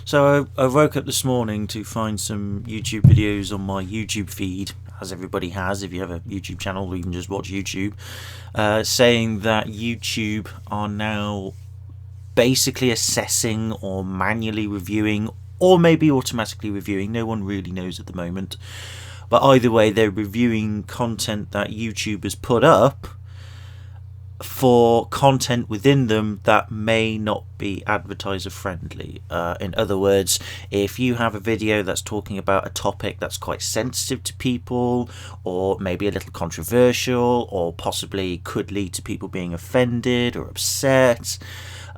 So I woke up this morning to find some YouTube videos on my YouTube feed, as everybody has if you have a YouTube channel or even just watch YouTube, saying that YouTube are now basically assessing or manually reviewing or maybe automatically reviewing, no one really knows at the moment, but either way they're reviewing content that YouTube has put up for content within them that may not be advertiser friendly. In other words, if you have a video that's talking about a topic that's quite sensitive to people, or maybe a little controversial, or possibly could lead to people being offended or upset,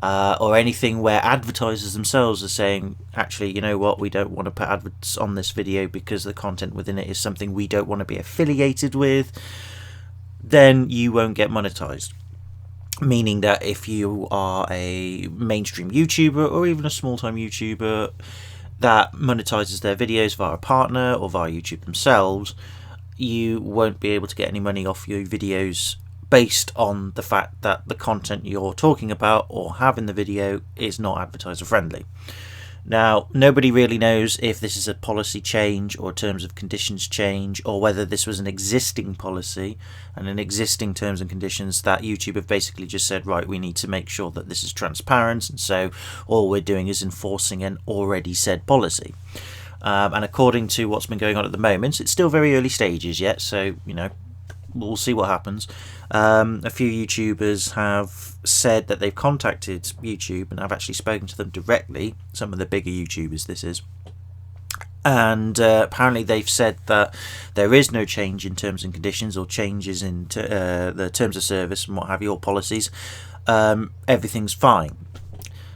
or anything where advertisers themselves are saying, actually, you know what, we don't want to put adverts on this video because the content within it is something we don't want to be affiliated with, then you won't get monetized. Meaning that if you are a mainstream YouTuber or even a small-time YouTuber that monetizes their videos via a partner or via YouTube themselves, you won't be able to get any money off your videos based on the fact that the content you're talking about or have in the video is not advertiser friendly. Now, nobody really knows if this is a policy change or terms and conditions change, or whether this was an existing policy and an existing terms and conditions that YouTube have basically just said, right, we need to make sure that this is transparent, and so all we're doing is enforcing an already said policy. And according to what's been going on at the moment, it's still very early stages yet, so, you know, we'll see what happens. A few YouTubers have said that they've contacted YouTube and have actually spoken to them directly, some of the bigger YouTubers this is, and apparently they've said that there is no change in terms and conditions or changes in the terms of service and what have you, or policies. Everything's fine.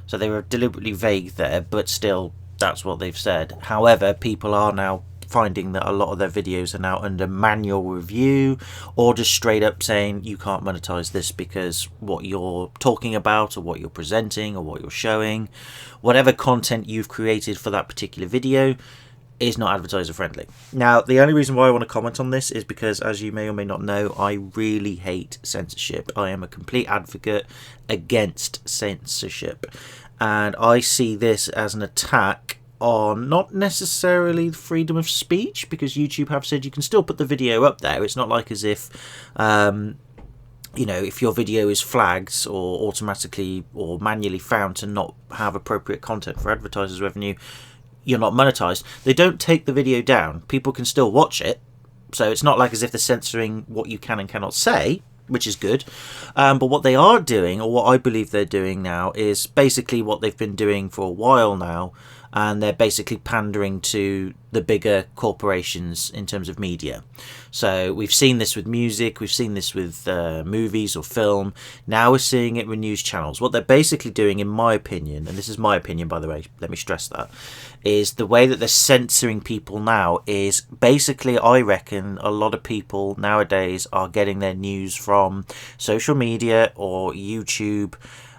So they were deliberately vague there, but still that's what they've said. However, people are now finding that a lot of their videos are now under manual review, or just straight up saying you can't monetize this because what you're talking about or what you're presenting or what you're showing, whatever content you've created for that particular video, is not advertiser friendly. Now, the only reason why I want to comment on this is because, as you may or may not know, I really hate censorship. I am a complete advocate against censorship, and I see this as an attack on not necessarily freedom of speech, because YouTube have said you can still put the video up there. It's not like as if you know, if your video is flagged or automatically or manually found to not have appropriate content for advertisers revenue, you're not monetized. They don't take the video down. People can still watch it, so it's not like as if they're censoring what you can and cannot say, which is good. But what they are doing, or what I believe they're doing now, is basically what they've been doing for a while now, and they're basically pandering to the bigger corporations in terms of media. So we've seen this with music, we've seen this with movies or film, now we're seeing it with news channels. What they're basically doing, in my opinion, and this is my opinion by the way, let me stress that, is the way that they're censoring people now is basically, I reckon a lot of people nowadays are getting their news from social media or YouTube,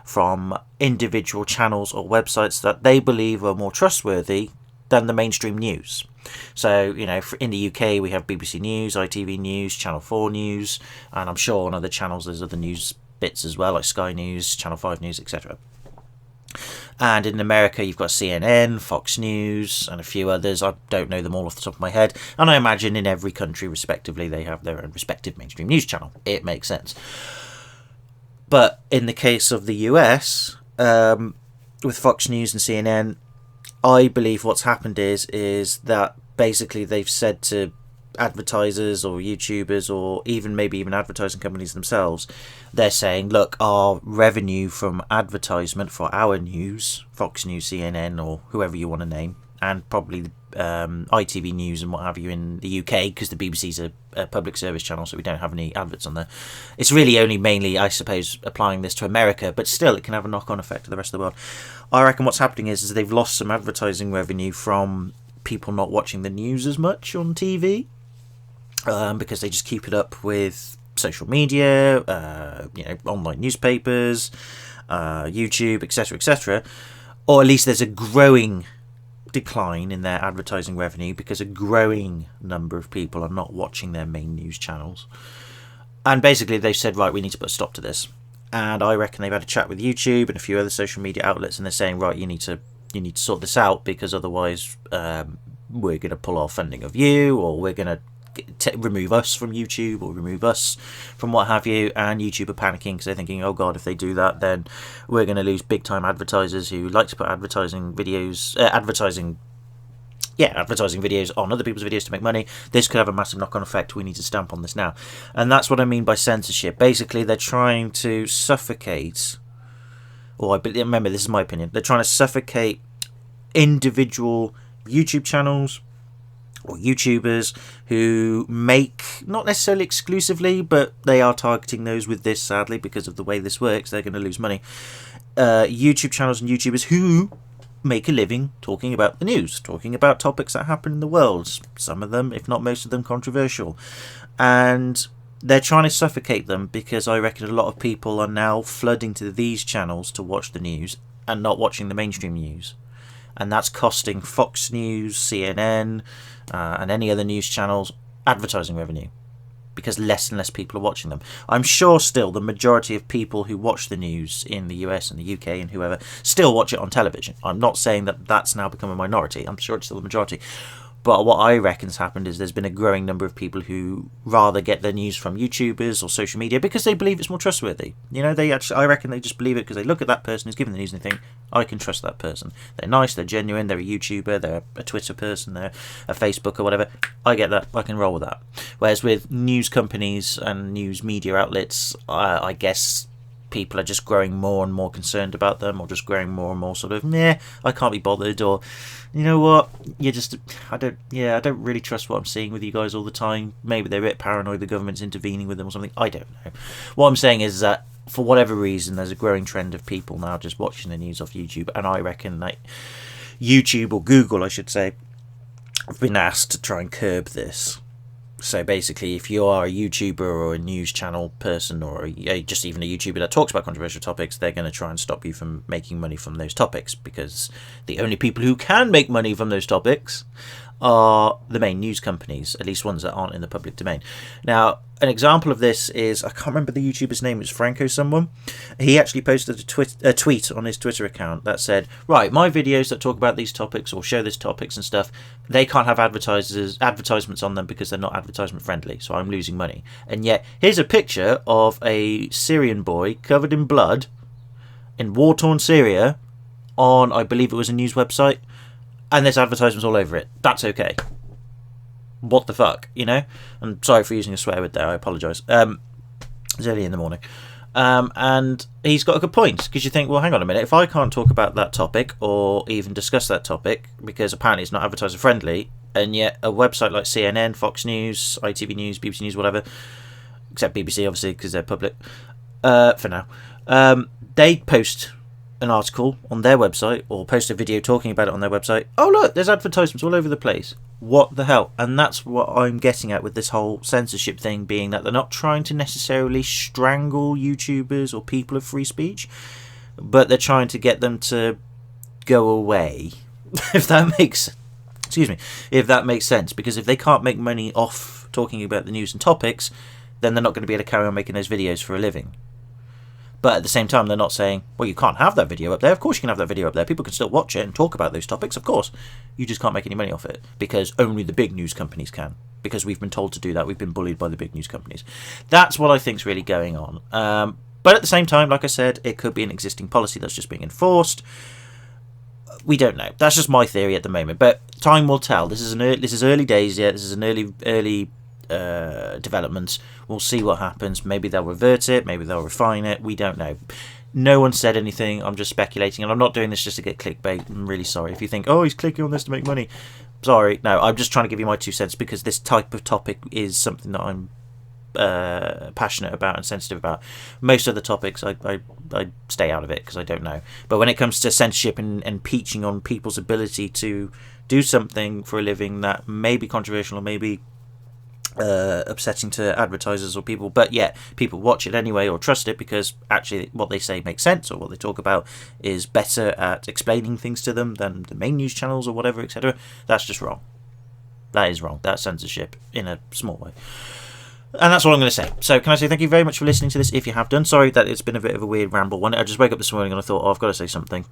from individual channels or websites that they believe are more trustworthy than the mainstream news. So, you know, in the UK we have BBC News, ITV News, Channel 4 News, and I'm sure on other channels there's other news bits as well, like Sky News, Channel 5 News, etc. And in America you've got CNN, Fox News, and a few others. I don't know them all off the top of my head, and I imagine in every country respectively they have their own respective mainstream news channel. It makes sense. But in the case of the US, with Fox News and CNN, I believe what's happened is that basically they've said to advertisers or YouTubers or even advertising companies themselves, they're saying, look, our revenue from advertisement for our news, Fox News, CNN, or whoever you want to name, and probably the ITV News and what have you in the UK, because the BBC's a public service channel, so we don't have any adverts on there. It's really only mainly, I suppose, applying this to America, but still it can have a knock-on effect to the rest of the world. I reckon what's happening is they've lost some advertising revenue from people not watching the news as much on TV, because they just keep it up with social media, you know, online newspapers, YouTube, etc., etc. Or at least there's a growing decline in their advertising revenue because a growing number of people are not watching their main news channels. And basically they've said, right, we need to put a stop to this. And I reckon they've had a chat with YouTube and a few other social media outlets, and they're saying, right, you need to you need to sort this out, because otherwise we're going to pull our funding of you, or we're going to remove us from YouTube, or remove us from what have you. And YouTube are panicking because they're thinking, oh god, if they do that, then we're going to lose big time advertisers who like to put advertising videos on other people's videos to make money. This could have a massive knock-on effect. We need to stamp on this now. And that's what I mean by censorship. Basically, they're trying to suffocate, or remember, this is my opinion, they're trying to suffocate individual YouTube channels or YouTubers who make, not necessarily exclusively, but they are targeting those with this, sadly, because of the way this works. They're going to lose money. YouTube channels and YouTubers who make a living talking about the news, talking about topics that happen in the world, some of them, if not most of them, controversial. And they're trying to suffocate them, because I reckon a lot of people are now flooding to these channels to watch the news and not watching the mainstream news. And that's costing Fox News, CNN, and any other news channels advertising revenue, because less and less people are watching them. I'm sure still the majority of people who watch the news in the US and the UK and whoever still watch it on television. I'm not saying that that's now become a minority. I'm sure it's still the majority. But what I reckon's happened is there's been a growing number of people who rather get their news from YouTubers or social media because they believe it's more trustworthy. You know, I reckon they just believe it because they look at that person who's giving the news and they think, I can trust that person. They're nice, they're genuine, they're a YouTuber, they're a Twitter person, they're a Facebook or whatever. I get that, I can roll with that. Whereas with news companies and news media outlets, I guess people are just growing more and more concerned about them, or just growing more and more sort of, I can't be bothered, or you know what, I don't really trust what I'm seeing with you guys all the time. Maybe they're a bit paranoid, the government's intervening with them or something, I don't know. What I'm saying is that for whatever reason there's a growing trend of people now just watching the news off YouTube, and I reckon that YouTube, or Google I should say, have been asked to try and curb this. So basically, if you are a YouTuber or a news channel person, or just even a YouTuber that talks about controversial topics, they're going to try and stop you from making money from those topics, because the only people who can make money from those topics are the main news companies, at least ones that aren't in the public domain. Now, an example of this is, I can't remember the YouTuber's name, it's Franco someone. He actually posted a tweet on his Twitter account that said, right, my videos that talk about these topics or show these topics and stuff, they can't have advertisements on them because they're not advertisement friendly, so I'm losing money. And yet, here's a picture of a Syrian boy covered in blood in war-torn Syria on, I believe it was a news website, and there's advertisements all over it. That's okay. What the fuck, you know? I'm sorry for using a swear word there, I apologise. It's early in the morning. And he's got a good point, because you think, well, hang on a minute, if I can't talk about that topic or even discuss that topic because apparently it's not advertiser friendly, and yet a website like CNN, Fox News, ITV News, BBC News, whatever, except BBC obviously because they're public for now, they post an article on their website or post a video talking about it on their website. Oh look, there's advertisements all over the place. What the hell? And that's what I'm getting at with this whole censorship thing, being that they're not trying to necessarily strangle YouTubers or people of free speech, but they're trying to get them to go away, if that makes sense. Because if they can't make money off talking about the news and topics, then they're not going to be able to carry on making those videos for a living. But at the same time, they're not saying, well, you can't have that video up there. Of course you can have that video up there. People can still watch it and talk about those topics, of course. You just can't make any money off it, because only the big news companies can. Because we've been told to do that. We've been bullied by the big news companies. That's what I think is really going on. But at the same time, like I said, it could be an existing policy that's just being enforced. We don't know. That's just my theory at the moment. But time will tell. This is early days yet. This is an early developments. We'll see what happens. Maybe they'll revert it, maybe they'll refine it, we don't know. No one said anything, I'm just speculating, and I'm not doing this just to get clickbait. I'm really sorry if you think, oh, he's clicking on this to make money. Sorry, no, I'm just trying to give you my 2 cents, because this type of topic is something that I'm passionate about and sensitive about. Most of the topics I stay out of it because I don't know, but when it comes to censorship and peaching on people's ability to do something for a living that may be controversial or maybe upsetting to advertisers or people, but yet people watch it anyway or trust it because actually what they say makes sense, or what they talk about is better at explaining things to them than the main news channels or whatever, etc. That's just wrong. That is wrong. That's censorship in a small way. And that's all I'm going to say. So can I say thank you very much for listening to this, if you have done. Sorry that it's been a bit of a weird ramble one. I just woke up this morning and I thought, oh, I've got to say something.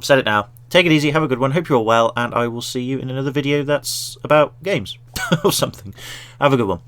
said it now. Take it easy, have a good one, hope you're all well, and I will see you in another video that's about games or something. Have a good one.